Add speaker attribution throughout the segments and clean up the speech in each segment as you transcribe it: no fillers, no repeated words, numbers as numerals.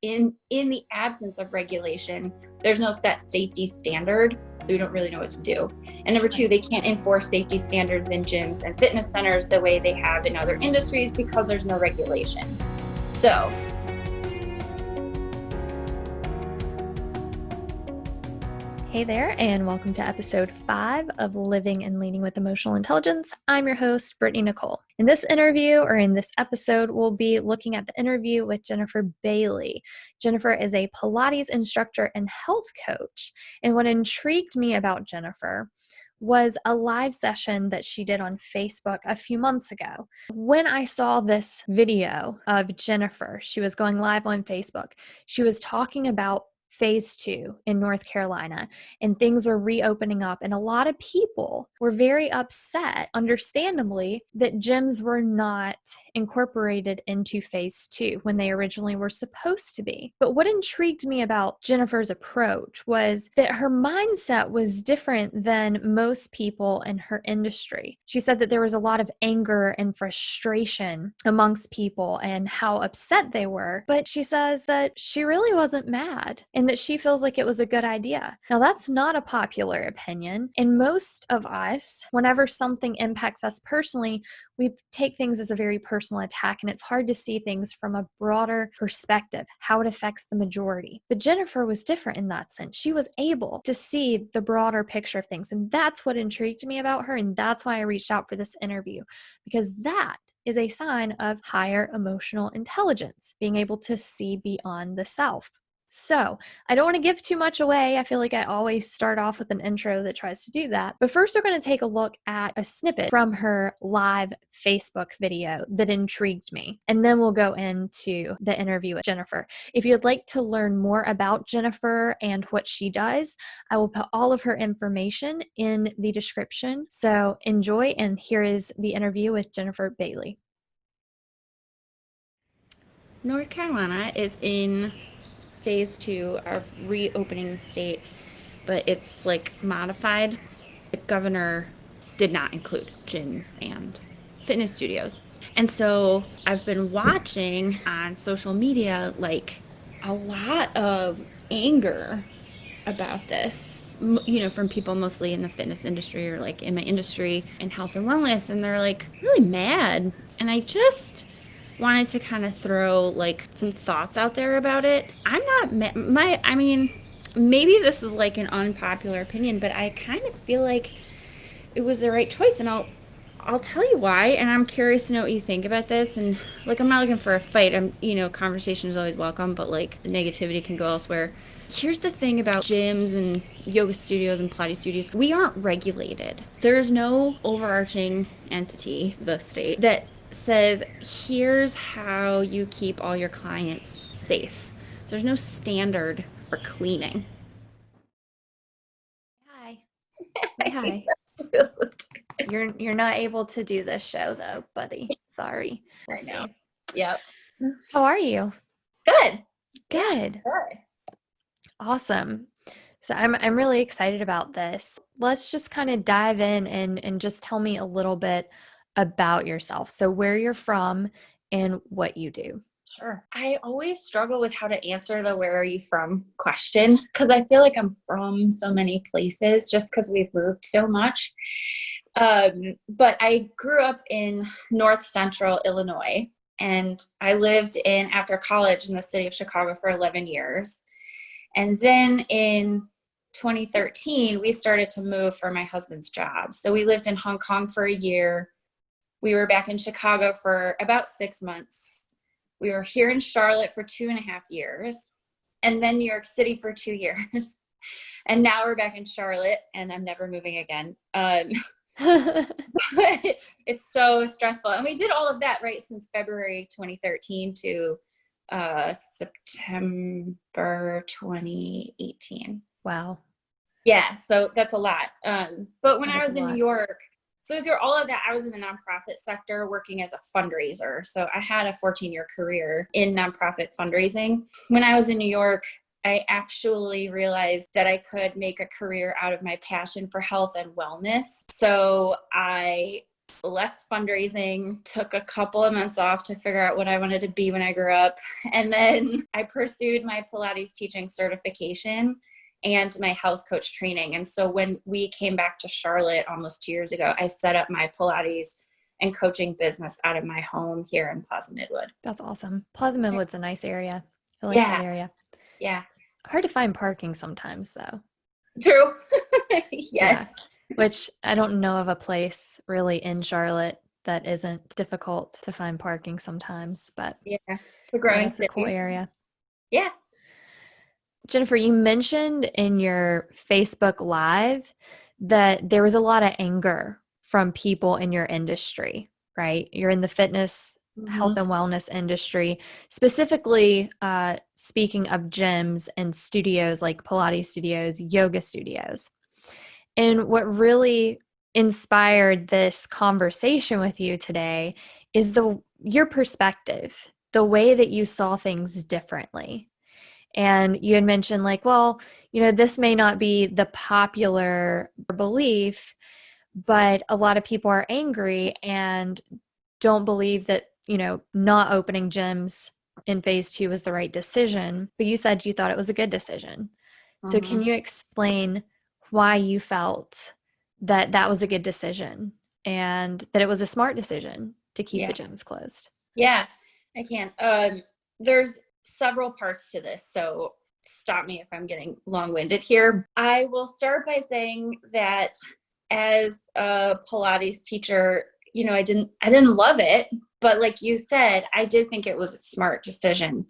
Speaker 1: in the absence of regulation, there's no set safety standard, so we don't really know what to do. And number two, they can't enforce safety standards in gyms and fitness centers the way they have in other industries because there's no regulation. So
Speaker 2: hey there, and welcome to episode 5 of Living and Leading with Emotional Intelligence. I'm your host, Brittney-Nichole. In this interview, or in this episode, we'll be looking at the interview with Jennifer Beightley. Jennifer is a Pilates instructor and health coach. And what intrigued me about Jennifer was a live session that she did on Facebook a few months ago. When I saw this video of Jennifer, she was going live on Facebook. She was talking about phase 2 in North Carolina, and things were reopening up. And a lot of people were very upset, understandably, that gyms were not incorporated into phase 2 when they originally were supposed to be. But what intrigued me about Jennifer's approach was that her mindset was different than most people in her industry. She said that there was a lot of anger and frustration amongst people and how upset they were. But she says that she really wasn't mad, and that she feels like it was a good idea. Now, that's not a popular opinion. And most of us, whenever something impacts us personally, we take things as a very personal attack, and it's hard to see things from a broader perspective, how it affects the majority. But Jennifer was different in that sense. She was able to see the broader picture of things, and that's what intrigued me about her, and that's why I reached out for this interview, because that is a sign of higher emotional intelligence, being able to see beyond the self. So I don't want to give too much away. I feel like I always start off with an intro that tries to do that. But first, we're going to take a look at a snippet from her live Facebook video that intrigued me. And then we'll go into the interview with Jennifer. If you'd like to learn more about Jennifer and what she does, I will put all of her information in the description. So enjoy, and here is the interview with Jennifer Beightley.
Speaker 1: North Carolina is in phase 2 of reopening state, but it's like modified. The governor did not include gyms and fitness studios. And so I've been watching on social media like a lot of anger about this, from people mostly in the fitness industry or like in my industry in health and wellness, and they're like really mad. And I just wanted to kind of throw like some thoughts out there about it. I'm not maybe this is like an unpopular opinion, but I kind of feel like it was the right choice, and I'll tell you why. And I'm curious to know what you think about this. And like, I'm not looking for a fight. Conversation is always welcome, but like negativity can go elsewhere. Here's the thing about gyms and yoga studios and Pilates studios. We aren't regulated. There's no overarching entity, the state, that says, here's how you keep all your clients safe. So there's no standard for cleaning.
Speaker 2: Hi. Hi. You're not able to do this show though, buddy. Sorry.
Speaker 1: I know. Yep.
Speaker 2: How are you?
Speaker 1: Good.
Speaker 2: Good.
Speaker 1: Good.
Speaker 2: Awesome. So I'm really excited about this. Let's just kind of dive in and just tell me a little bit about yourself. So where you're from and what you do.
Speaker 1: Sure. I always struggle with how to answer the "where are you from" question, because I feel like I'm from so many places just because we've moved so much. But I grew up in North Central Illinois, and I lived after college in the city of Chicago for 11 years. And then in 2013, we started to move for my husband's job. So we lived in Hong Kong for a year. We were back in Chicago for about 6 months. We were here in Charlotte for 2.5 years, and then New York City for 2 years. And now we're back in Charlotte, and I'm never moving again. It's so stressful. And we did all of that, right, since February 2013 to September 2018.
Speaker 2: Wow.
Speaker 1: Yeah, so that's a lot. But when I was in New York, so through all of that, I was in the nonprofit sector working as a fundraiser. So I had a 14-year career in nonprofit fundraising. When I was in New York, I actually realized that I could make a career out of my passion for health and wellness. So I left fundraising, took a couple of months off to figure out what I wanted to be when I grew up. And then I pursued my Pilates teaching certification and my health coach training. And so when we came back to Charlotte almost 2 years ago, I set up my Pilates and coaching business out of my home here in Plaza Midwood.
Speaker 2: That's awesome. Plaza Midwood's a nice area. I like
Speaker 1: Yeah.
Speaker 2: that area.
Speaker 1: Yeah.
Speaker 2: Hard to find parking sometimes, though.
Speaker 1: True. Yes.
Speaker 2: Yeah. Which I don't know of a place really in Charlotte that isn't difficult to find parking sometimes, but
Speaker 1: yeah, it's a growing
Speaker 2: that's a cool
Speaker 1: city.
Speaker 2: area.
Speaker 1: Yeah.
Speaker 2: Jennifer, you mentioned in your Facebook Live that there was a lot of anger from people in your industry, right? You're in the fitness, health and wellness industry, specifically speaking of gyms and studios like Pilates studios, yoga studios. And what really inspired this conversation with you today is your perspective, the way that you saw things differently. And you had mentioned like, well, this may not be the popular belief, but a lot of people are angry and don't believe that, not opening gyms in phase 2 was the right decision. But you said you thought it was a good decision. So can you explain why you felt that that was a good decision and that it was a smart decision to keep the gyms closed?
Speaker 1: Yeah, I can. There's several parts to this, so stop me if I'm getting long-winded here. I will start by saying that as a Pilates teacher, I didn't love it, but like you said, I did think it was a smart decision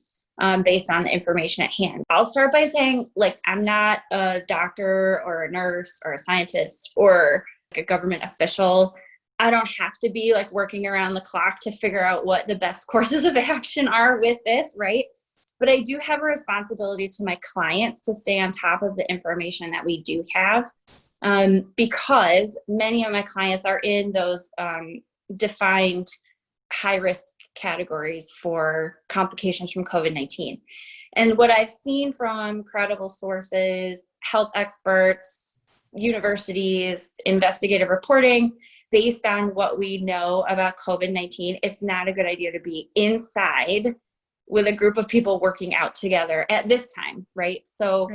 Speaker 1: based on the information at hand. I'll start by saying, like, I'm not a doctor or a nurse or a scientist or like a government official. I don't have to be like working around the clock to figure out what the best courses of action are with this, right? But I do have a responsibility to my clients to stay on top of the information that we do have, because many of my clients are in those defined high-risk categories for complications from COVID-19. And what I've seen from credible sources, health experts, universities, investigative reporting, based on what we know about COVID-19, it's not a good idea to be inside with a group of people working out together at this time, right? So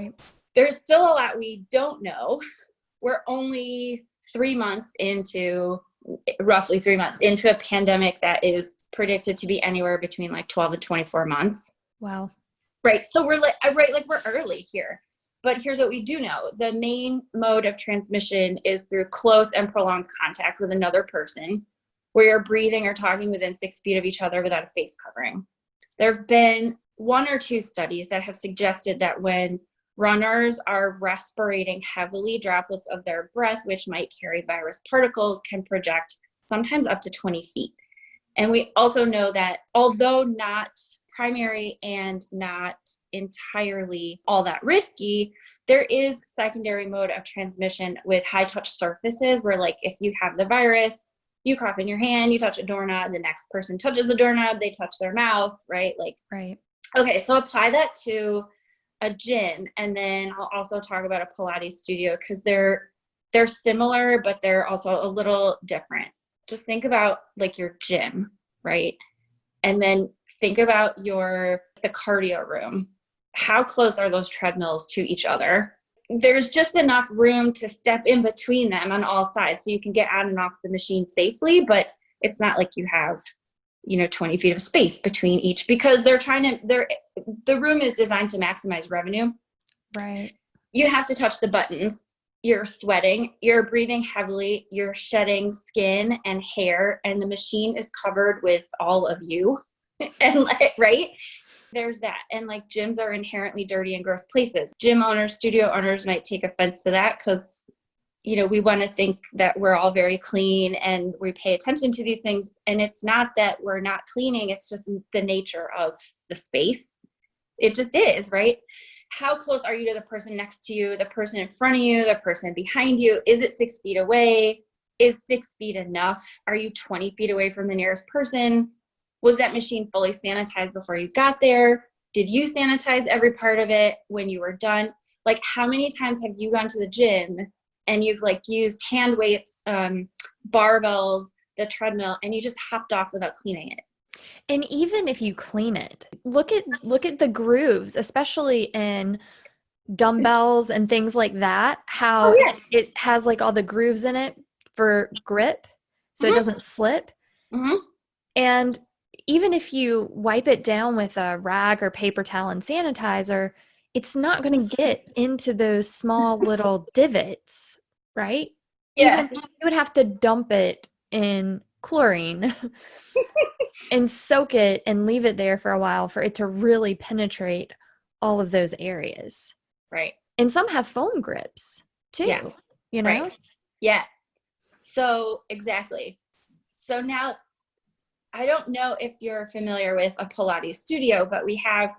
Speaker 1: there's still a lot we don't know. We're only roughly 3 months into a pandemic that is predicted to be anywhere between like 12 and 24 months.
Speaker 2: Wow.
Speaker 1: Right. So we're we're early here. But here's what we do know. The main mode of transmission is through close and prolonged contact with another person, where you're breathing or talking within 6 feet of each other without a face covering. There have been 1 or 2 studies that have suggested that when runners are respirating heavily, droplets of their breath, which might carry virus particles, can project sometimes up to 20 feet. And we also know that although not primary and not entirely all that risky, there is secondary mode of transmission with high touch surfaces where, like, if you have the virus, you cough in your hand, you touch a doorknob, the next person touches the doorknob, they touch their mouth, right? Right. Okay, so apply that to a gym, and then I'll also talk about a Pilates studio because they're similar, but they're also a little different. Just think about like your gym, right? And then think about the cardio room. How close are those treadmills to each other? There's just enough room to step in between them on all sides so you can get on and off the machine safely, but it's not like you have 20 feet of space between each, because the room is designed to maximize revenue.
Speaker 2: Right.
Speaker 1: You have to touch the buttons. You're sweating, you're breathing heavily, you're shedding skin and hair, and the machine is covered with all of you. And right? There's that. And like, gyms are inherently dirty and gross places. Gym owners, studio owners might take offense to that because, we want to think that we're all very clean and we pay attention to these things. And it's not that we're not cleaning, it's just the nature of the space. It just is, right? How close are you to the person next to you, the person in front of you, the person behind you? Is it 6 feet away? Is 6 feet enough? Are you 20 feet away from the nearest person? Was that machine fully sanitized before you got there? Did you sanitize every part of it when you were done? Like, how many times have you gone to the gym and you've like used hand weights, barbells, the treadmill and you just hopped off without cleaning it.
Speaker 2: And even if you clean it, look at the grooves, especially in dumbbells and things like that, how it has like all the grooves in it for grip so it doesn't slip. And even if you wipe it down with a rag or paper towel and sanitizer, it's not going to get into those small little divots, right?
Speaker 1: Yeah.
Speaker 2: Even you would have to dump it in chlorine and soak it and leave it there for a while for it to really penetrate all of those areas.
Speaker 1: Right.
Speaker 2: And some have foam grips too, you know?
Speaker 1: Right. Yeah. So exactly. So now I don't know if you're familiar with a Pilates studio, but we have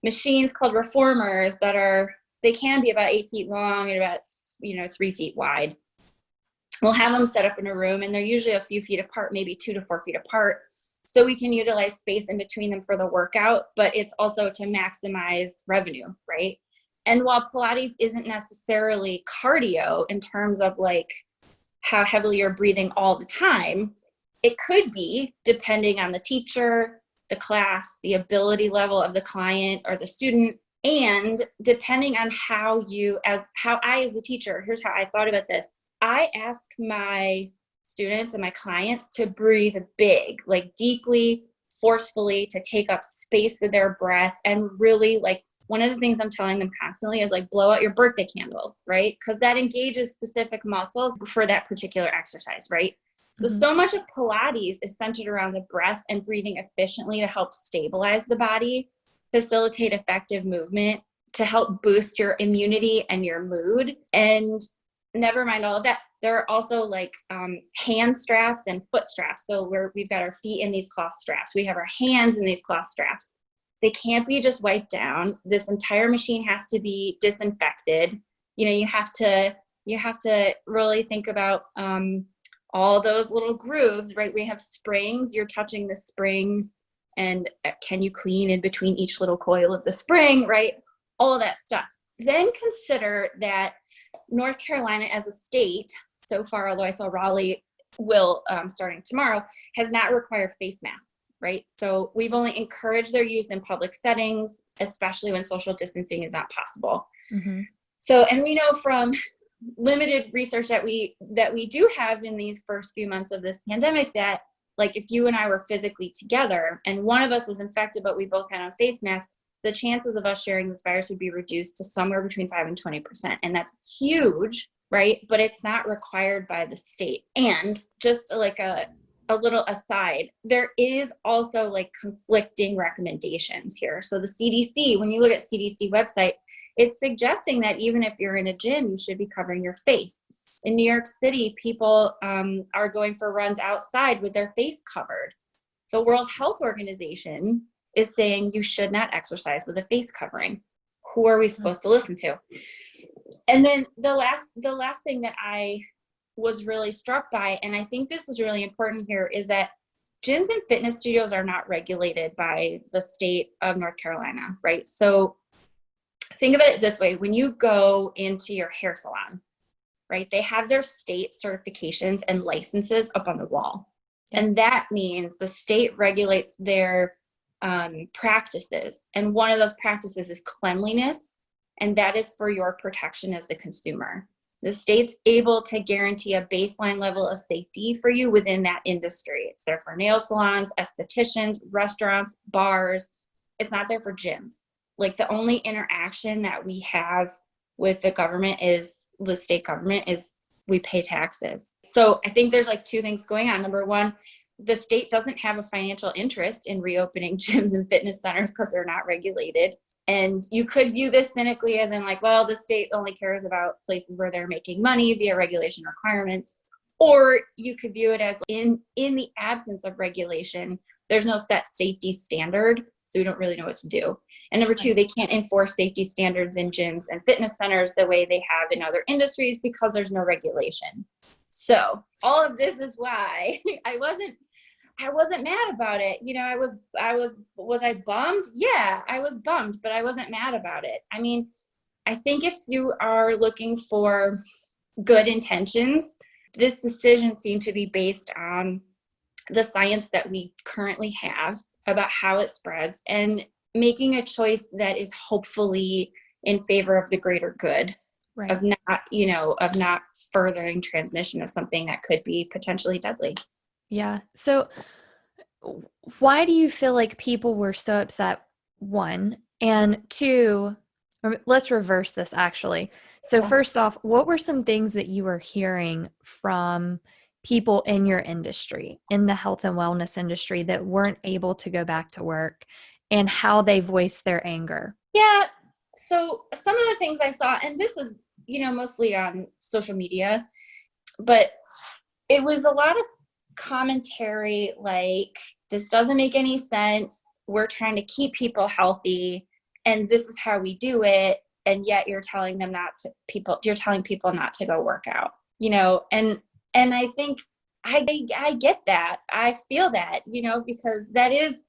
Speaker 1: machines called reformers that they can be about 8 feet long and about, 3 feet wide. We'll have them set up in a room and they're usually a few feet apart, maybe 2 to 4 feet apart. So we can utilize space in between them for the workout, but it's also to maximize revenue, right? And while Pilates isn't necessarily cardio in terms of like how heavily you're breathing all the time, it could be depending on the teacher, the class, the ability level of the client or the student, and depending on how I as a teacher, here's how I thought about this. I ask my students and my clients to breathe big, like deeply, forcefully, to take up space with their breath. And really, like, one of the things I'm telling them constantly is like, blow out your birthday candles, right? Because that engages specific muscles for that particular exercise, right? So much of Pilates is centered around the breath and breathing efficiently to help stabilize the body, facilitate effective movement, to help boost your immunity and your mood. And never mind all of that, there are also like hand straps and foot straps. So we've got our feet in these cloth straps. We have our hands in these cloth straps. They can't be just wiped down. This entire machine has to be disinfected. You have to really think about all those little grooves, right? We have springs. You're touching the springs, and can you clean in between each little coil of the spring, right? All of that stuff. Then consider that North Carolina as a state, so far, although I saw Raleigh will starting tomorrow, has not required face masks, right? So we've only encouraged their use in public settings, especially when social distancing is not possible. So, and we know from limited research that we do have in these first few months of this pandemic that, like, if you and I were physically together and one of us was infected but we both had on face masks, the chances of us sharing this virus would be reduced to somewhere between 5 and 20%. And that's huge, right? But it's not required by the state. And just like a little aside, there is also like conflicting recommendations here. So the CDC, when you look at CDC website, it's suggesting that even if you're in a gym, you should be covering your face. In New York City, people are going for runs outside with their face covered. The World Health Organization is saying you should not exercise with a face covering. Who are we supposed to listen to? And then the last thing that I was really struck by, and I think this is really important here, is that gyms and fitness studios are not regulated by the state of North Carolina, right? So think about it this way. When you go into your hair salon, right, they have their state certifications and licenses up on the wall. And that means the state regulates their practices. And one of those practices is cleanliness, and that is for your protection as the consumer. The state's able to guarantee a baseline level of safety for you within that industry. It's there for nail salons, estheticians, restaurants, bars. It's not there for gyms. Like, the only interaction that we have with the government is the state government is we pay taxes. So I think there's like two things going on. Number one, the state doesn't have a financial interest in reopening gyms and fitness centers because they're not regulated. And you could view this cynically as in like, well, the state only cares about places where they're making money via regulation requirements. Or you could view it as in the absence of regulation, there's no set safety standard. So we don't really know what to do. And number two, they can't enforce safety standards in gyms and fitness centers the way they have in other industries because there's no regulation. So all of this is why I wasn't mad about it. Was I bummed? Yeah, I was bummed, but I wasn't mad about it. I mean, I think if you are looking for good intentions, this decision seemed to be based on the science that we currently have about how it spreads, and making a choice that is hopefully in favor of the greater good,
Speaker 2: Right.
Speaker 1: of not furthering transmission of something that could be potentially deadly.
Speaker 2: Yeah. So why do you feel like people were so upset? One, and two, let's reverse this actually. So first off, what were some things that you were hearing from people in your industry, in the health and wellness industry, that weren't able to go back to work, and how they voiced their anger?
Speaker 1: Yeah. So some of the things I saw, and this was, mostly on social media, but it was a lot of commentary like, this doesn't make any sense. We're trying to keep people healthy, and this is how we do it. And yet you're telling you're telling people not to go work out, and I think I get that. I feel that, because that is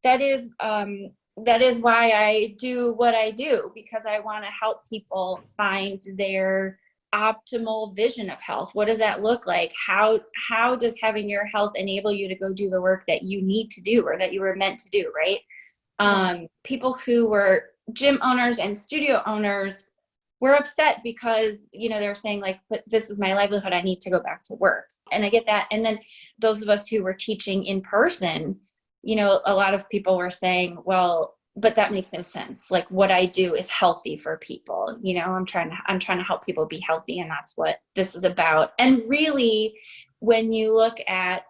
Speaker 1: why I do what I do, because I want to help people find their optimal vision of health. What does that look like? How does having your health enable you to go do the work that you need to do, or that you were meant to do, right? People who were gym owners and studio owners were upset because, they were saying like, but this is my livelihood. I need to go back to work. And I get that. And then those of us who were teaching in person, a lot of people were saying, well, but that makes no sense. Like, what I do is healthy for people. I'm trying to help people be healthy, and that's what this is about. And really, when you look at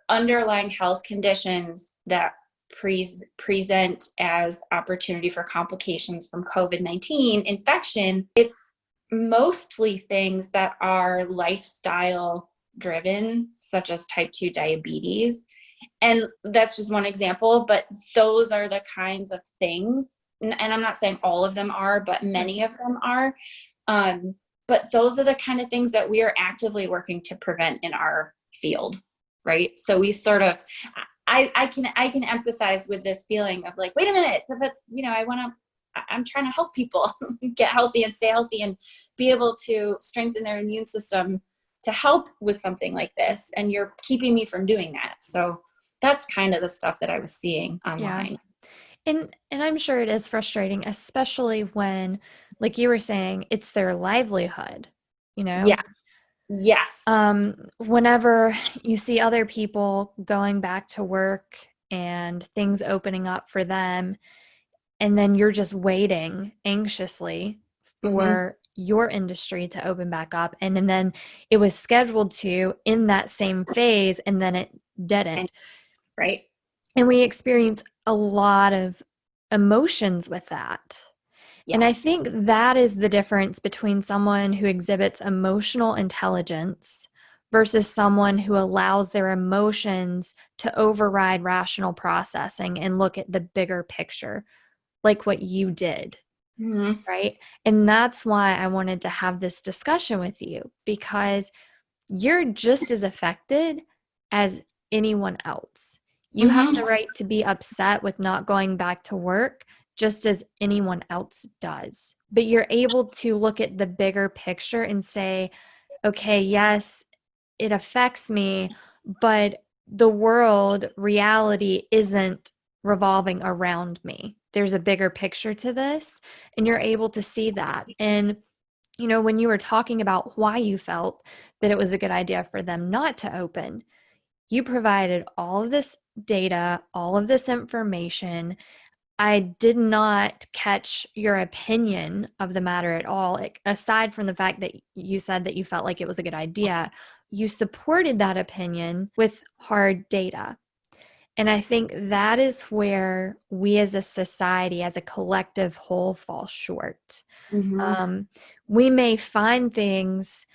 Speaker 1: underlying health conditions that present as opportunity for complications from COVID-19 infection, it's mostly things that are lifestyle driven, such as type 2 diabetes. And that's just one example, but those are the kinds of things, and I'm not saying all of them are, but many of them are. But those are the kind of things that we are actively working to prevent in our field, right? So we sort of, I can empathize with this feeling of like, wait a minute, but I'm trying to help people get healthy and stay healthy and be able to strengthen their immune system to help with something like this, and you're keeping me from doing that. So that's kind of the stuff that I was seeing online.
Speaker 2: Yeah. And I'm sure it is frustrating, especially when, like you were saying, it's their livelihood,
Speaker 1: Yeah. Yes.
Speaker 2: Whenever you see other people going back to work and things opening up for them, and then you're just waiting anxiously for your industry to open back up, and then it was scheduled to in that same phase, and then it didn't.
Speaker 1: Right.
Speaker 2: And we experience a lot of emotions with that.
Speaker 1: Yes.
Speaker 2: And I think that is the difference between someone who exhibits emotional intelligence versus someone who allows their emotions to override rational processing and look at the bigger picture, like what you did.
Speaker 1: Mm-hmm.
Speaker 2: Right? And that's why I wanted to have this discussion with you, because you're just as affected as anyone else. You have the right to be upset with not going back to work just as anyone else does. But you're able to look at the bigger picture and say, okay, yes, it affects me, but the world, reality isn't revolving around me. There's a bigger picture to this, and you're able to see that. And when you were talking about why you felt that it was a good idea for them not to open, you provided all of this data, all of this information. I did not catch your opinion of the matter at all. Aside from the fact that you said that you felt like it was a good idea, you supported that opinion with hard data. And I think that is where we as a society, as a collective whole, fall short. We may find things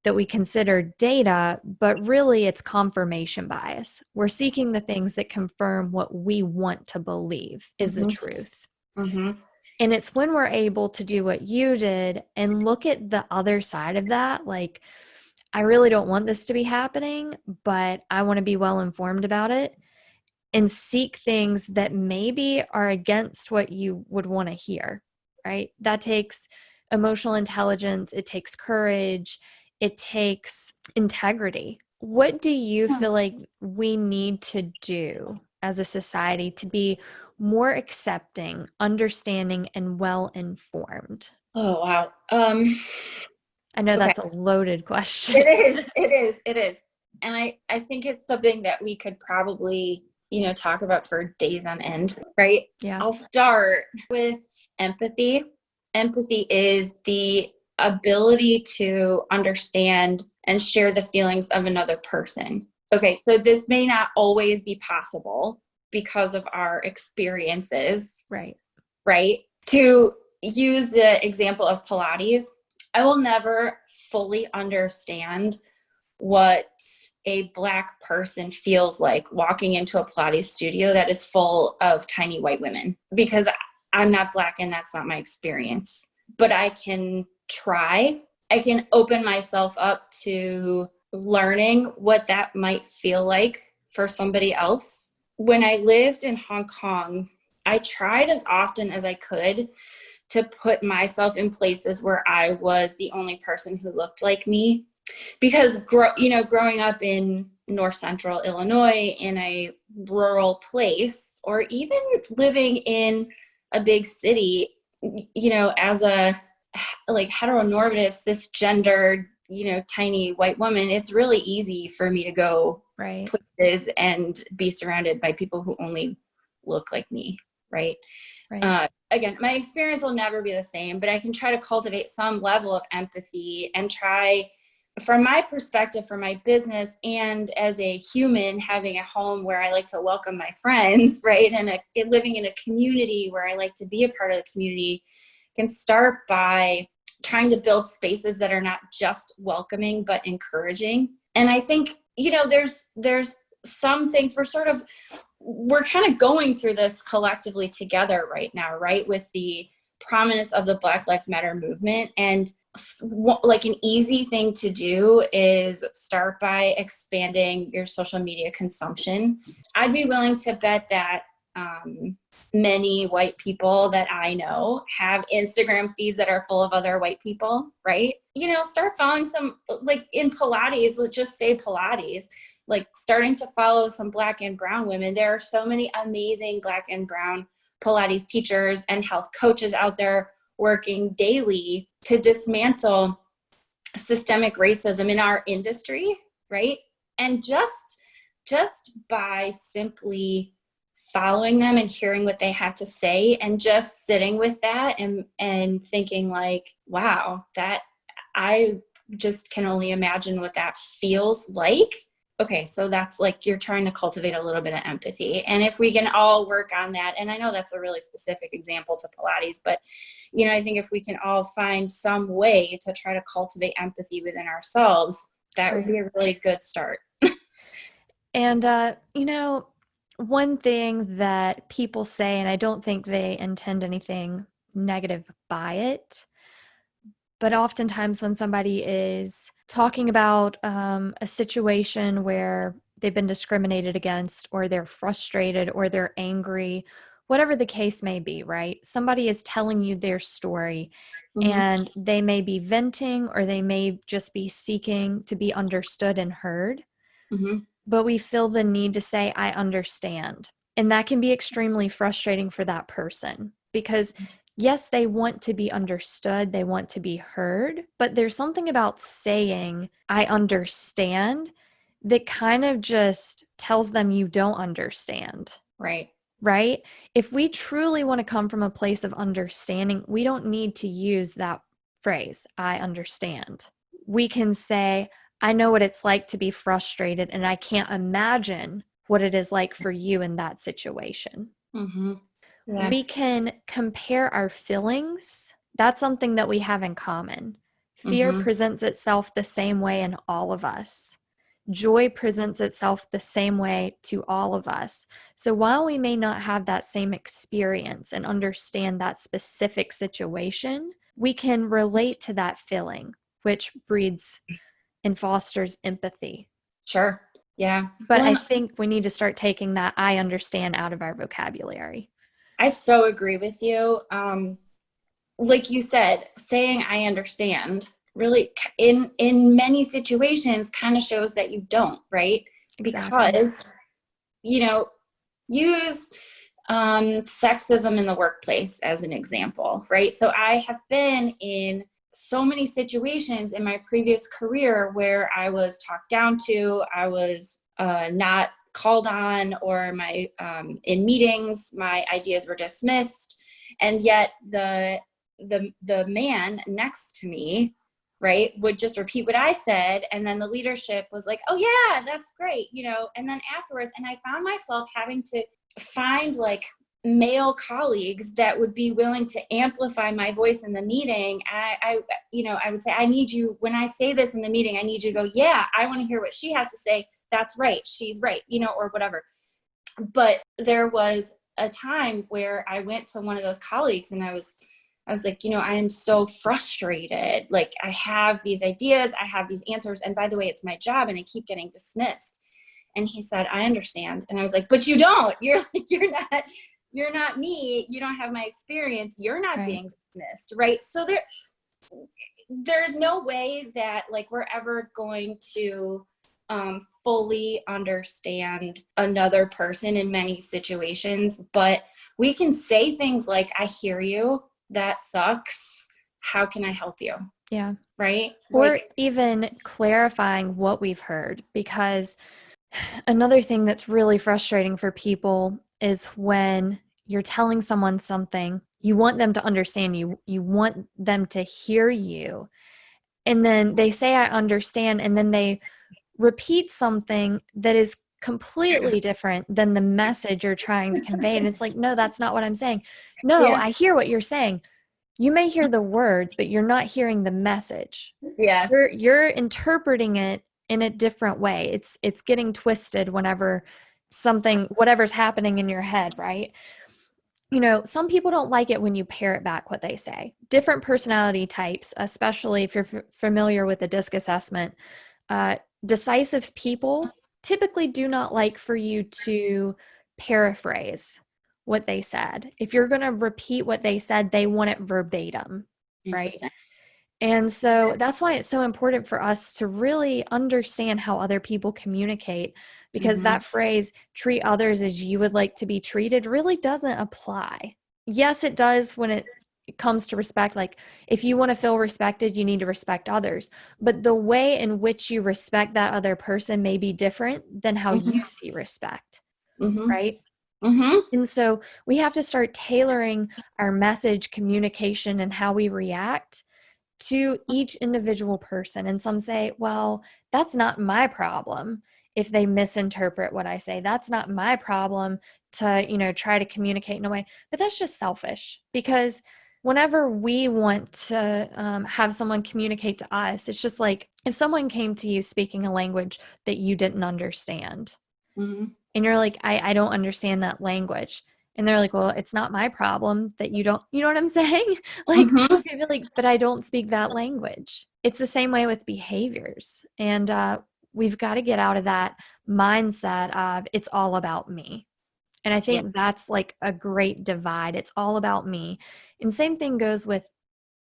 Speaker 2: that we consider data, but really it's confirmation bias. We're seeking the things that confirm what we want to believe is the truth. And it's when we're able to do what you did and look at the other side of that, like, I really don't want this to be happening, but I want to be well informed about it, and seek things that maybe are against what you would want to hear, right? That takes emotional intelligence. It takes courage. It takes integrity. What do you feel like we need to do as a society to be more accepting, understanding, and well-informed?
Speaker 1: Oh, wow.
Speaker 2: I know
Speaker 1: Okay.
Speaker 2: that's a loaded question.
Speaker 1: It is. And I think it's something that we could probably, talk about for days on end, right?
Speaker 2: Yeah.
Speaker 1: I'll start with empathy. Empathy is the ability to understand and share the feelings of another person. Okay, so this may not always be possible because of our experiences,
Speaker 2: Right.
Speaker 1: right? To use the example of Pilates, I will never fully understand what a Black person feels like walking into a Pilates studio that is full of tiny white women, because I'm not Black and that's not my experience. But I can try. I can open myself up to learning what that might feel like for somebody else. When I lived in Hong Kong, I tried as often as I could to put myself in places where I was the only person who looked like me. Because, growing up in North Central Illinois in a rural place, or even living in a big city, as a heteronormative, cisgendered, tiny white woman, it's really easy for me to go
Speaker 2: Right.
Speaker 1: places and be surrounded by people who only look like me, right?
Speaker 2: Right.
Speaker 1: Again, my experience will never be the same, but I can try to cultivate some level of empathy and try, from my perspective, for my business and as a human having a home where I like to welcome my friends, right? And living in a community where I like to be a part of the community, can start by trying to build spaces that are not just welcoming, but encouraging. And I think, there's some things we're kind of going through this collectively together right now, right? With the prominence of the Black Lives Matter movement. And like an easy thing to do is start by expanding your social media consumption. I'd be willing to bet that many white people that I know have Instagram feeds that are full of other white people, right? Start following some, like in Pilates, let's just say Pilates, like starting to follow some Black and brown women. There are so many amazing Black and brown Pilates teachers and health coaches out there working daily to dismantle systemic racism in our industry, right? And just by simply following them and hearing what they have to say and just sitting with that and thinking like, wow, that I just can only imagine what that feels like. Okay, so that's like you're trying to cultivate a little bit of empathy. And if we can all work on that, and I know that's a really specific example to Pilates, but, I think if we can all find some way to try to cultivate empathy within ourselves, that would be a really good start.
Speaker 2: And, one thing that people say, and I don't think they intend anything negative by it, but oftentimes when somebody is talking about a situation where they've been discriminated against, or they're frustrated, or they're angry, whatever the case may be, right? Somebody is telling you their story, and they may be venting, or they may just be seeking to be understood and heard. But we feel the need to say, I understand. And that can be extremely frustrating for that person, because yes, they want to be understood, they want to be heard, but there's something about saying, I understand, that kind of just tells them you don't understand.
Speaker 1: Right.
Speaker 2: Right? If we truly want to come from a place of understanding, we don't need to use that phrase, I understand. We can say, I know what it's like to be frustrated, and I can't imagine what it is like for you in that situation.
Speaker 1: Yeah.
Speaker 2: We can compare our feelings. That's something that we have in common. Fear presents itself the same way in all of us. Joy presents itself the same way to all of us. So while we may not have that same experience and understand that specific situation, we can relate to that feeling, which breeds and fosters empathy.
Speaker 1: Sure. Yeah.
Speaker 2: But I think we need to start taking that I understand out of our vocabulary.
Speaker 1: I so agree with you. Like you said, saying I understand really in many situations kind of shows that you don't, right?
Speaker 2: Exactly.
Speaker 1: Because, use sexism in the workplace as an example, right? So I have been in so many situations in my previous career where I was talked down to, I was not called on, or my in meetings my ideas were dismissed, and yet the man next to me, right, would just repeat what I said, and then the leadership was like, oh yeah, that's great, and then afterwards, and I found myself having to find like male colleagues that would be willing to amplify my voice in the meeting. I would say, I need you, when I say this in the meeting, I need you to go, yeah, I want to hear what she has to say. That's right. She's right, or whatever. But there was a time where I went to one of those colleagues and I was like, I am so frustrated. Like, I have these ideas, I have these answers. And by the way, it's my job and I keep getting dismissed. And he said, I understand. And I was like, but you don't, you're not me. You don't have my experience. You're not
Speaker 2: Right.
Speaker 1: being dismissed. Right. So there's no way that like we're ever going to fully understand another person in many situations, but we can say things like, I hear you. That sucks. How can I help you?
Speaker 2: Yeah.
Speaker 1: Right.
Speaker 2: Or even clarifying what we've heard, because another thing that's really frustrating for people is when you're telling someone something, you want them to understand you, you want them to hear you, and then they say, I understand, and then they repeat something that is completely different than the message you're trying to convey. And it's like, no, that's not what I'm saying. No,
Speaker 1: Yeah.
Speaker 2: I hear what you're saying. You may hear the words, but you're not hearing the message.
Speaker 1: Yeah.
Speaker 2: You're interpreting it in a different way. It's getting twisted whenever whatever's happening in your head, right? Some people don't like it when you parrot back what they say. Different personality types, especially if you're familiar with the DISC assessment, decisive people typically do not like for you to paraphrase what they said. If you're going to repeat what they said, they want it verbatim, right?
Speaker 1: Interesting.
Speaker 2: And so that's why it's so important for us to really understand how other people communicate, because that phrase, treat others as you would like to be treated, really doesn't apply. Yes, it does when it comes to respect. Like, if you want to feel respected, you need to respect others. But the way in which you respect that other person may be different than how you see respect, right? And so we have to start tailoring our message, communication, and how we react to each individual person. And some say, well, that's not my problem if they misinterpret what I say. That's not my problem to, try to communicate in a way. But that's just selfish, because whenever we want to have someone communicate to us, it's just like if someone came to you speaking a language that you didn't understand, and you're like, I don't understand that language. And they're like, well, it's not my problem that you don't, you know what I'm saying? Like, okay, like, but I don't speak that language. It's the same way with behaviors. And we've got to get out of that mindset of it's all about me. And I think that's like a great divide. It's all about me. And same thing goes with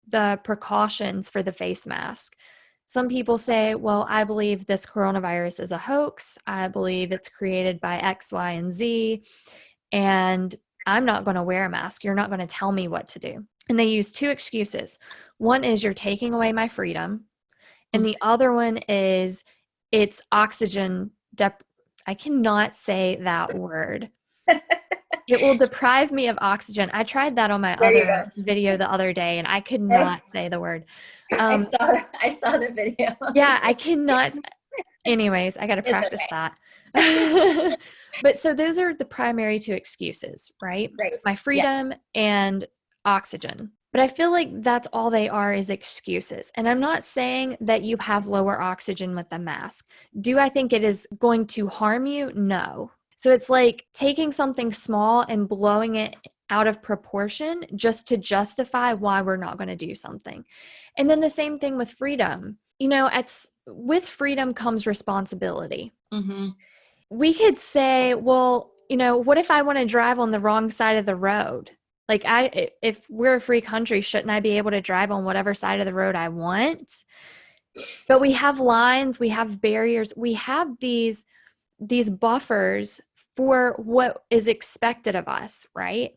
Speaker 2: the precautions for the face mask. Some people say, well, I believe this coronavirus is a hoax. I believe it's created by X, Y, and Z. And I'm not going to wear a mask. You're not going to tell me what to do. And they use two excuses. One is you're taking away my freedom. And the other one is it's oxygen. I cannot say that word. It will deprive me of oxygen. I tried that on my other video the other day, and I could not say the word.
Speaker 1: I saw the video.
Speaker 2: Yeah, I cannot. Anyways, I got to practice that. But so those are the primary two excuses, right? My freedom and oxygen. But I feel like that's all they are, is excuses. And I'm not saying that you have lower oxygen with the mask. Do I think it is going to harm you? No. So it's like taking something small and blowing it out of proportion just to justify why we're not going to do something. And then the same thing with freedom. With freedom comes responsibility. We could say, well, what if I want to drive on the wrong side of the road? Like if we're a free country, shouldn't I be able to drive on whatever side of the road I want? But we have lines, we have barriers, we have these buffers for what is expected of us, right?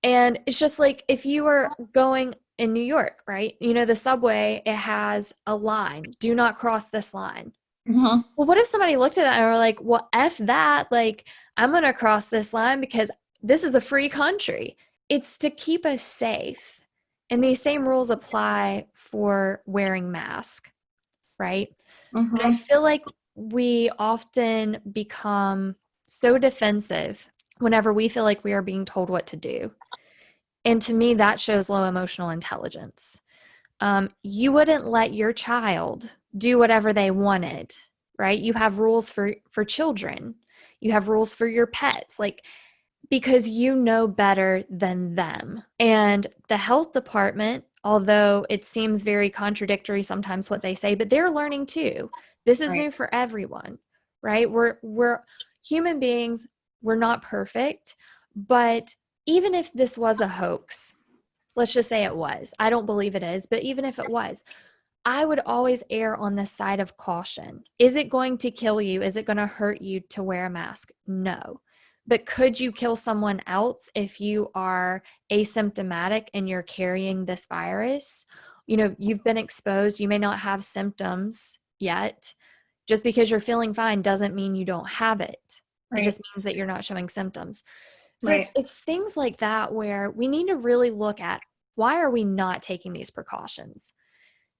Speaker 2: And it's just like if you were going in New York, right? You know, the subway, it has a line. Do not cross this line.
Speaker 1: Mm-hmm.
Speaker 2: Well, what if somebody looked at that and were like, well, F that. Like, I'm going to cross this line because this is a free country. It's to keep us safe. And these same rules apply for wearing masks, right? And I
Speaker 1: Mm-hmm.
Speaker 2: feel like we often become so defensive whenever we feel like we are being told what to do. And to me, that shows low emotional intelligence. You wouldn't let your child do whatever they wanted, right? You have rules for children. You have rules for your pets, like because you know better than them. And the health department, although it seems very contradictory sometimes what they say, but they're learning too. This is
Speaker 1: Right.
Speaker 2: new for everyone, right? We're human beings. We're not perfect, but even if this was a hoax, let's just say it was. I don't believe it is, but even if it was, I would always err on the side of caution. Is it going to kill you? Is it going to hurt you to wear a mask? No. But could you kill someone else if you are asymptomatic and you're carrying this virus? You know, you've been exposed. You may not have symptoms yet. Just because you're feeling fine doesn't mean you don't have it. It
Speaker 1: Right.
Speaker 2: just means that you're not showing symptoms. So
Speaker 1: Right.
Speaker 2: it's things like that where we need to really look at, why are we not taking these precautions?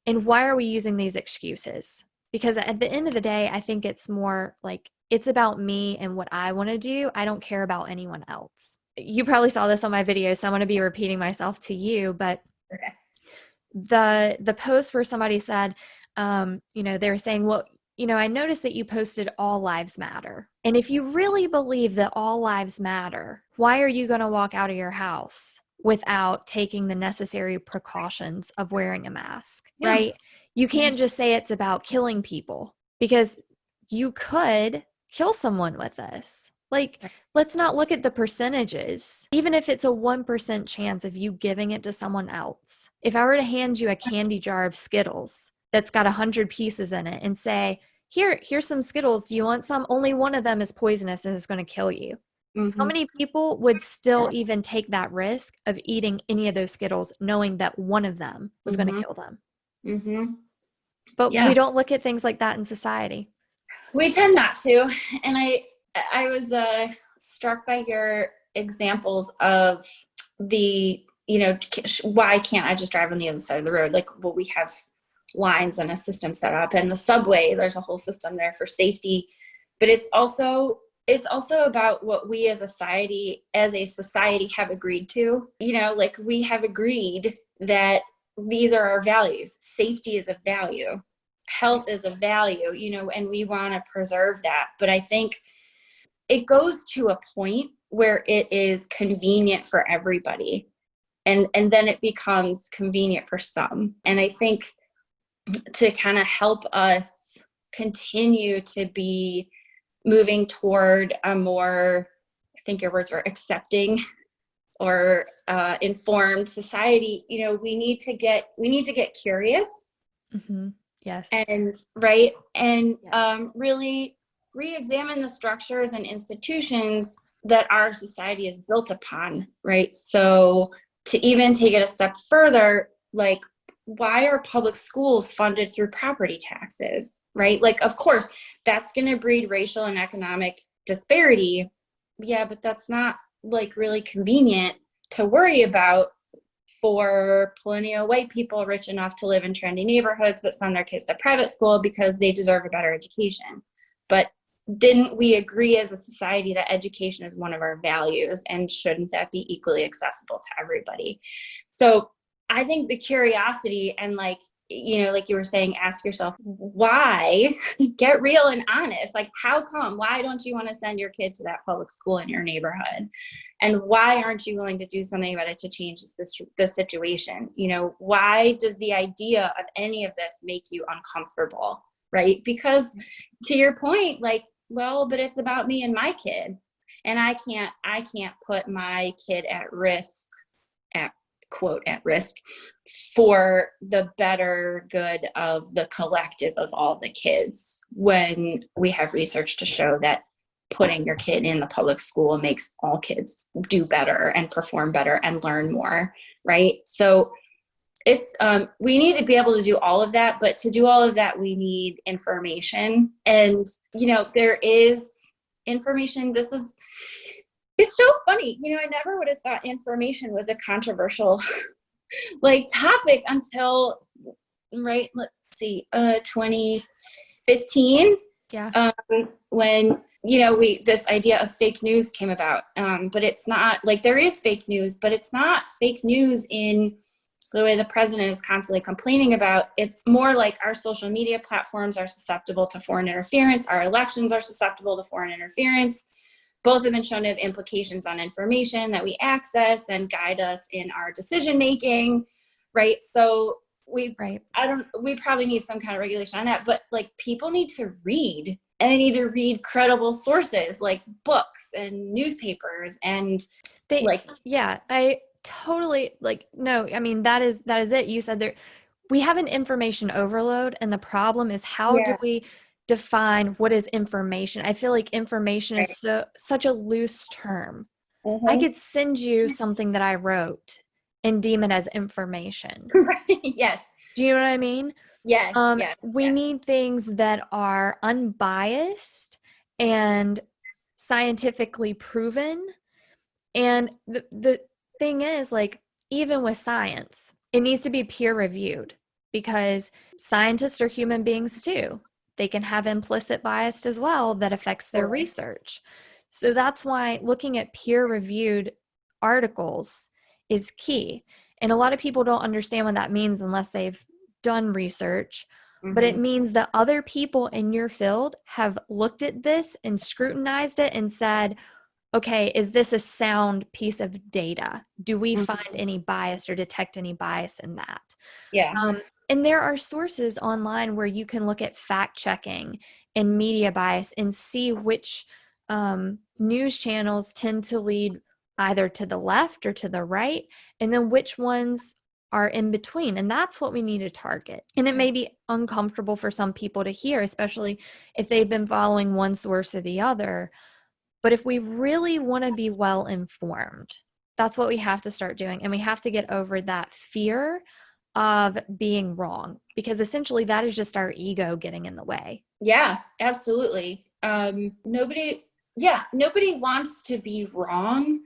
Speaker 2: And why are we using these excuses? Because at the end of the day, I think it's more like it's about me and what I want to do. I don't care about anyone else. You probably saw this on my video, so I'm going to be repeating myself to you, but
Speaker 1: Okay.
Speaker 2: the post where somebody said, they were saying, well, I noticed that you posted all lives matter. And if you really believe that all lives matter, why are you going to walk out of your house without taking the necessary precautions of wearing a mask,
Speaker 1: Yeah.
Speaker 2: right? You
Speaker 1: Yeah.
Speaker 2: can't just say it's about killing people, because you could kill someone with this. Like,
Speaker 1: Right.
Speaker 2: let's not look at the percentages. Even if it's a 1% chance of you giving it to someone else. If I were to hand you a candy jar of Skittles that's got 100 pieces in it and say, here's some Skittles. Do you want some? Only one of them is poisonous and is going to kill you. How
Speaker 1: Mm-hmm.
Speaker 2: many people would still even take that risk of eating any of those Skittles knowing that one of them was going to
Speaker 1: Mm-hmm.
Speaker 2: kill them?
Speaker 1: Mm-hmm.
Speaker 2: But we
Speaker 1: Yeah.
Speaker 2: don't look at things like that in society.
Speaker 1: We tend not to. And I was struck by your examples of the, why can't I just drive on the other side of the road? Like, well, we have lines and a system set up, and the subway, there's a whole system there for safety, but it's also about what we as a society have agreed to. Like, we have agreed that these are our values. Safety is a value, health is a value, and we want to preserve that. But I think it goes to a point where it is convenient for everybody, and then it becomes convenient for some. And I think to kind of help us continue to be moving toward a more, I think your words were accepting or informed society, we need to get curious.
Speaker 2: Mm-hmm. Yes.
Speaker 1: And right. And
Speaker 2: Yes.
Speaker 1: really re-examine the structures and institutions that our society is built upon, right? So to even take it a step further, like, why are public schools funded through property taxes, right? Like, of course, that's going to breed racial and economic disparity. Yeah, but that's not like really convenient to worry about for plenty of white people rich enough to live in trendy neighborhoods but send their kids to private school because they deserve a better education. But didn't we agree as a society that education is one of our values, and shouldn't that be equally accessible to everybody? So I think the curiosity and, like you were saying, ask yourself why, get real and honest. Like, how come? Why don't you want to send your kid to that public school in your neighborhood? And why aren't you willing to do something about it to change this situation? Why does the idea of any of this make you uncomfortable, right? Because to your point, like, well, but it's about me and my kid, and I can't put my kid at risk quote at risk for the better good of the collective of all the kids, when we have research to show that putting your kid in the public school makes all kids do better and perform better and learn more, right? So it's we need to be able to do all of that, but to do all of that we need information. And there is information. It's so funny, I never would have thought information was a controversial like topic until let's see, 2015. When this idea of fake news came about, but it's not like, there is fake news, but it's not fake news in the way the president is constantly complaining about. It's more like our social media platforms are susceptible to foreign interference. Our elections are susceptible to foreign interference. Both have been shown to have implications on information that we access and guide us in our decision making, right? So we probably need some kind of regulation on that, but like, people need to read, and they need to read credible sources like books and newspapers, and
Speaker 2: I totally no, I mean, that is it. You said there, we have an information overload, and the problem is, how do we define what is information? I feel like information is such a loose term. I could send you something that I wrote and deem it as information.
Speaker 1: Right. Yes.
Speaker 2: Do you know what I mean?
Speaker 1: Yes.
Speaker 2: We need things that are unbiased and scientifically proven. And the thing is, like, even with science, it needs to be peer reviewed, because scientists are human beings too. They can have implicit bias as well that affects their research. So that's why looking at peer reviewed articles is key. And a lot of people don't understand what that means unless they've done research, but it means that other people in your field have looked at this and scrutinized it and said, okay, is this a sound piece of data? Do we find any bias or detect any bias in that?
Speaker 1: Yeah.
Speaker 2: And there are sources online where you can look at fact checking and media bias and see which news channels tend to lead either to the left or to the right, and then which ones are in between. And that's what we need to target. And it may be uncomfortable for some people to hear, especially if they've been following one source or the other. But if we really want to be well informed, that's what we have to start doing. And we have to get over that fear of being wrong, because essentially that is just our ego getting in the way.
Speaker 1: Yeah, absolutely. Nobody wants to be wrong.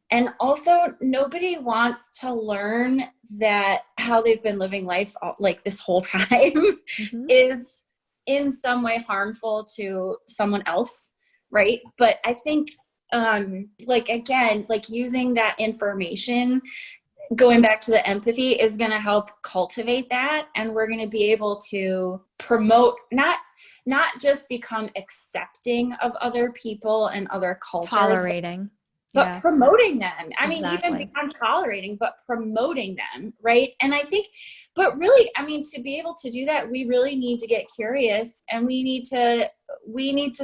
Speaker 1: And also, nobody wants to learn that how they've been living life like this whole time is in some way harmful to someone else, right? But I think, using that information, going back to the empathy, is going to help cultivate that. And we're going to be able to promote, not just become accepting of other people and other cultures.
Speaker 2: Tolerating.
Speaker 1: But promoting them. I mean, even beyond tolerating, but promoting them, right? And I think, but really, I mean, to be able to do that, we really need to get curious, and we need to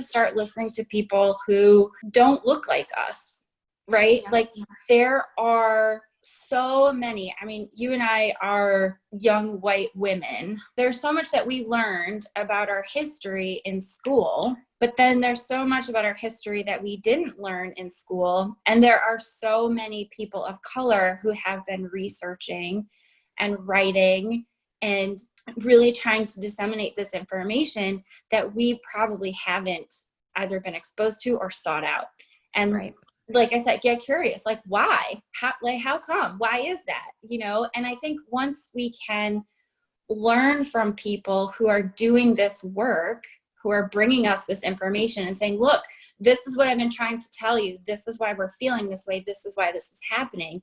Speaker 1: start listening to people who don't look like us, right? Like, there are so many. I mean, you and I are young white women. There's so much that we learned about our history in school, but then there's so much about our history that we didn't learn in school. And there are so many people of color who have been researching and writing and really trying to disseminate this information that we probably haven't either been exposed to or sought out. And like I said, get curious, like, why? How come? Why is that? And I think once we can learn from people who are doing this work, who are bringing us this information and saying, look, this is what I've been trying to tell you. This is why we're feeling this way. This is why this is happening.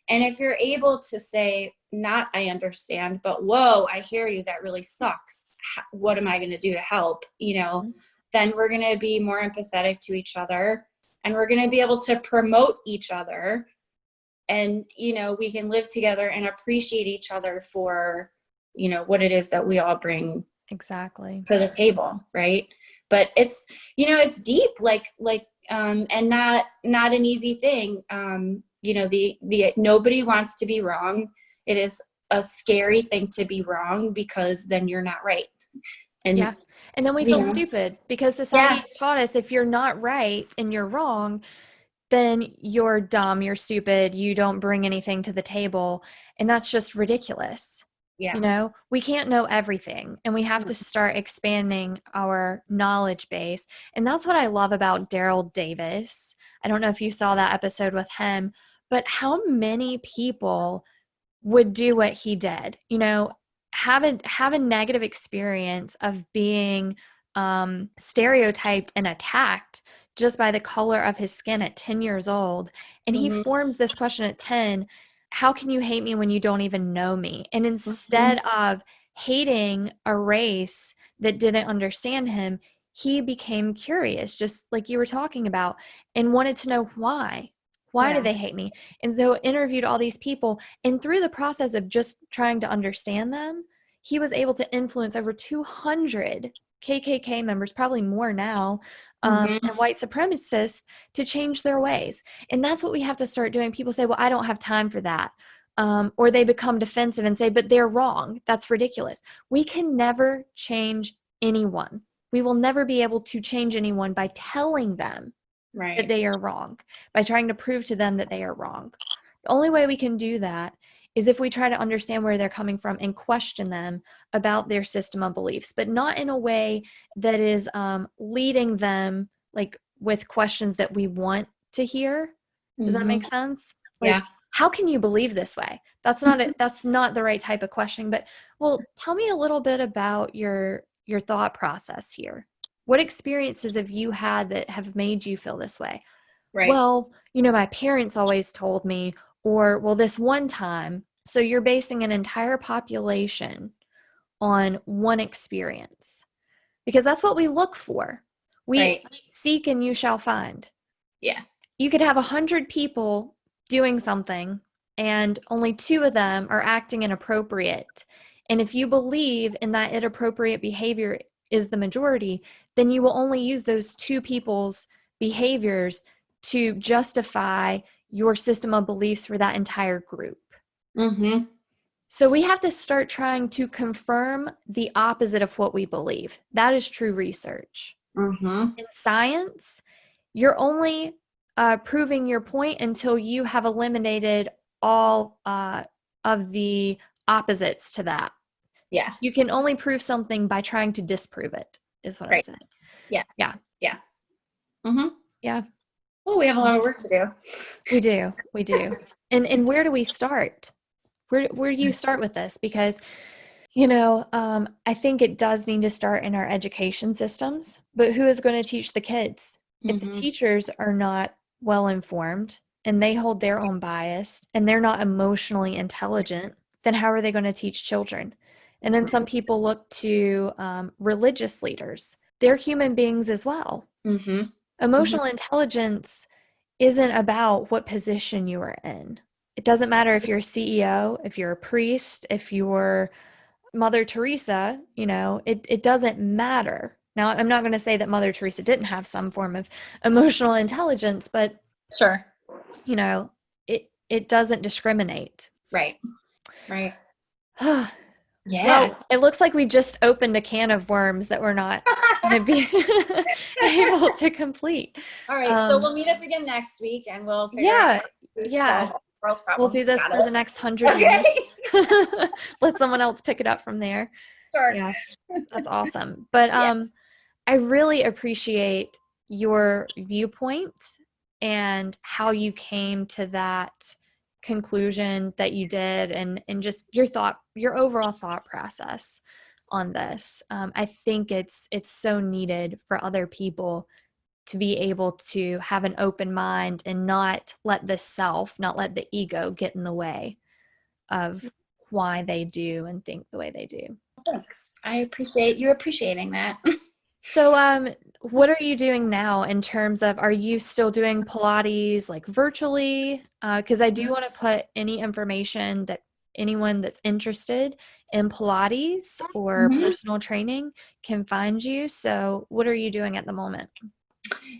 Speaker 1: And if you're able to say, not I understand, but whoa, I hear you, that really sucks. What am I going to do to help? Then we're going to be more empathetic to each other. And we're going to be able to promote each other, and, we can live together and appreciate each other for, what it is that we all bring to the table. Right. But it's, it's deep, and not an easy thing. the nobody wants to be wrong. It is a scary thing to be wrong because then you're not right. And
Speaker 2: yeah. And then we feel stupid because society has taught us if you're not right and you're wrong, then you're dumb, you're stupid, you don't bring anything to the table. And that's just ridiculous.
Speaker 1: Yeah.
Speaker 2: We can't know everything, and we have to start expanding our knowledge base. And that's what I love about Daryl Davis. I don't know if you saw that episode with him, but how many people would do what he did, have a negative experience of being stereotyped and attacked just by the color of his skin at 10 years old. And he forms this question at 10, how can you hate me when you don't even know me? And instead of hating a race that didn't understand him, he became curious, just like you were talking about, and wanted to know why. Why do they hate me? And so interviewed all these people. And through the process of just trying to understand them, he was able to influence over 200 KKK members, probably more now, and white supremacists to change their ways. And that's what we have to start doing. People say, well, I don't have time for that. Or they become defensive and say, but they're wrong. That's ridiculous. We can never change anyone. We will never be able to change anyone by telling them that they are wrong, by trying to prove to them that they are wrong. The only way we can do that is if we try to understand where they're coming from and question them about their system of beliefs, but not in a way that is leading them like with questions that we want to hear. Does that make sense? Like, how can you believe this way? That's not the right type of question. But well, tell me a little bit about your thought process here. What experiences have you had that have made you feel this way?
Speaker 1: Right.
Speaker 2: Well, my parents always told me, or, well, this one time. So you're basing an entire population on one experience because that's what we look for. We seek and you shall find.
Speaker 1: Yeah.
Speaker 2: You could have 100 people doing something and only 2 of them are acting inappropriate. And if you believe in that inappropriate behavior is the majority, then you will only use those 2 people's behaviors to justify your system of beliefs for that entire group. So we have to start trying to confirm the opposite of what we believe. That is true research. In science, you're only proving your point until you have eliminated all of the opposites to that.
Speaker 1: Yeah.
Speaker 2: You can only prove something by trying to disprove it, is what I'm saying.
Speaker 1: Yeah.
Speaker 2: Yeah.
Speaker 1: Yeah.
Speaker 2: Yeah.
Speaker 1: Oh, we have a lot of work to do.
Speaker 2: We do. And where do we start? Where do you start with this? Because, I think it does need to start in our education systems, but who is going to teach the kids? If the teachers are not well informed and they hold their own bias and they're not emotionally intelligent, then how are they going to teach children? And then some people look to religious leaders. They're human beings as well. Emotional intelligence isn't about what position you are in. It doesn't matter if you're a CEO, if you're a priest, if you're Mother Teresa, it doesn't matter. Now, I'm not going to say that Mother Teresa didn't have some form of emotional intelligence, but
Speaker 1: sure,
Speaker 2: it doesn't discriminate.
Speaker 1: Right.
Speaker 2: Yeah. Well, it looks like we just opened a can of worms that we're not going to be able to complete.
Speaker 1: All right. So we'll meet up again next week and we'll figure out
Speaker 2: solve
Speaker 1: the world's problems.
Speaker 2: We'll do this for the next 100 years. Let someone else pick it up from there.
Speaker 1: Sure.
Speaker 2: Yeah. That's awesome. But I really appreciate your viewpoint and how you came to that conclusion that you did, and just your overall thought process on this. I think it's so needed for other people to be able to have an open mind and not let the ego get in the way of why they do and think the way they do.
Speaker 1: Thanks. I appreciate you appreciating that.
Speaker 2: So, what are you doing now in terms of, are you still doing Pilates like virtually? Because I do want to put any information that anyone that's interested in Pilates or personal training can find you. So what are you doing at the moment?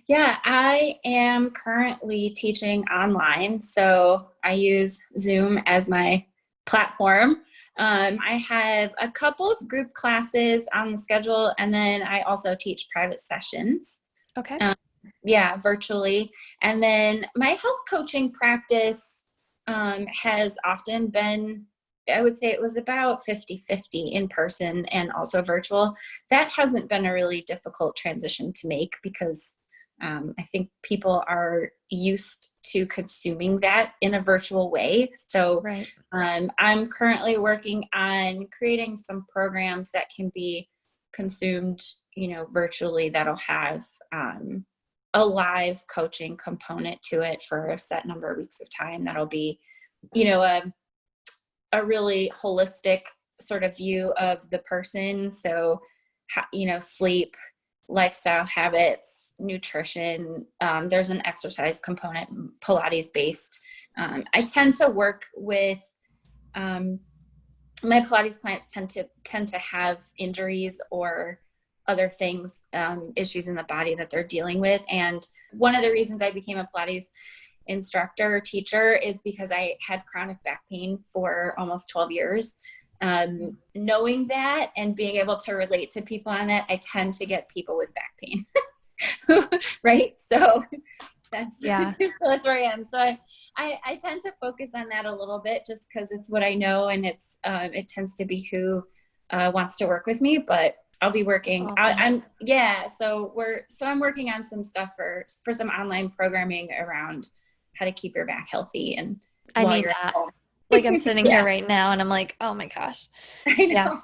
Speaker 1: Yeah, I am currently teaching online. So I use Zoom as my platform. I have a couple of group classes on the schedule, and then I also teach private sessions.
Speaker 2: Okay.
Speaker 1: Yeah, virtually. And then my health coaching practice has often been, I would say it was about 50-50 in person and also virtual. That hasn't been a really difficult transition to make because I think people are used to consuming that in a virtual way. So
Speaker 2: Right.
Speaker 1: I'm currently working on creating some programs that can be consumed, virtually, that'll have a live coaching component to it for a set number of weeks of time. That'll be, a really holistic sort of view of the person. So, sleep, lifestyle habits, nutrition. There's an exercise component, Pilates based. I tend to work with my Pilates clients tend to have injuries or other things, issues in the body that they're dealing with. And one of the reasons I became a Pilates instructor or teacher is because I had chronic back pain for almost 12 years. Knowing that and being able to relate to people on that, I tend to get people with back pain. Right. So that's that's where I am. So I tend to focus on that a little bit just because it's what I know, and it tends to be who wants to work with me. But I'll be working.
Speaker 2: Awesome.
Speaker 1: So I'm working on some stuff for some online programming around how to keep your back healthy and
Speaker 2: I
Speaker 1: while
Speaker 2: need
Speaker 1: you're at
Speaker 2: that.
Speaker 1: home.
Speaker 2: Like I'm sitting here right now and I'm like, oh my gosh.
Speaker 1: I know.
Speaker 2: Yeah.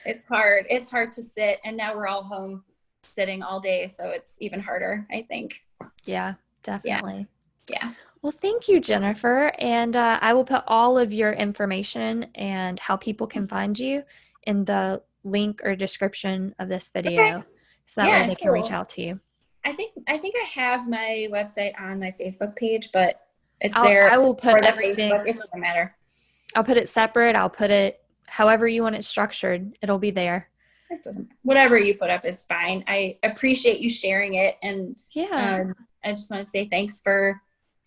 Speaker 1: It's hard. It's hard to sit, and now we're all home sitting all day, so it's even harder, I think.
Speaker 2: Yeah, definitely.
Speaker 1: Yeah.
Speaker 2: Well, thank you, Jennifer. And I will put all of your information and how people can find you in the link or description of this video.
Speaker 1: Okay.
Speaker 2: So that way
Speaker 1: Yeah,
Speaker 2: they can reach
Speaker 1: cool.
Speaker 2: out to you.
Speaker 1: I think I have my website on my Facebook page, but it's
Speaker 2: I
Speaker 1: there
Speaker 2: will put
Speaker 1: for the
Speaker 2: everything.
Speaker 1: Facebook. It doesn't matter.
Speaker 2: I'll put it separate. I'll put it however you want it structured. It'll be there.
Speaker 1: It doesn't. Whatever you put up is fine. I appreciate you sharing it, and
Speaker 2: Yeah.
Speaker 1: I just want to say thanks for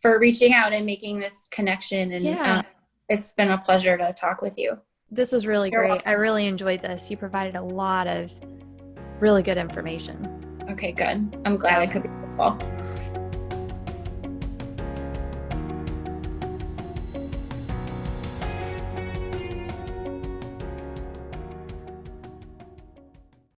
Speaker 1: reaching out and making this connection. And
Speaker 2: Yeah.
Speaker 1: it's been a pleasure to talk with you.
Speaker 2: This was really
Speaker 1: You're
Speaker 2: great.
Speaker 1: welcome.
Speaker 2: I really enjoyed this. You provided a lot of really good information.
Speaker 1: Okay, good. I'm glad I could be helpful.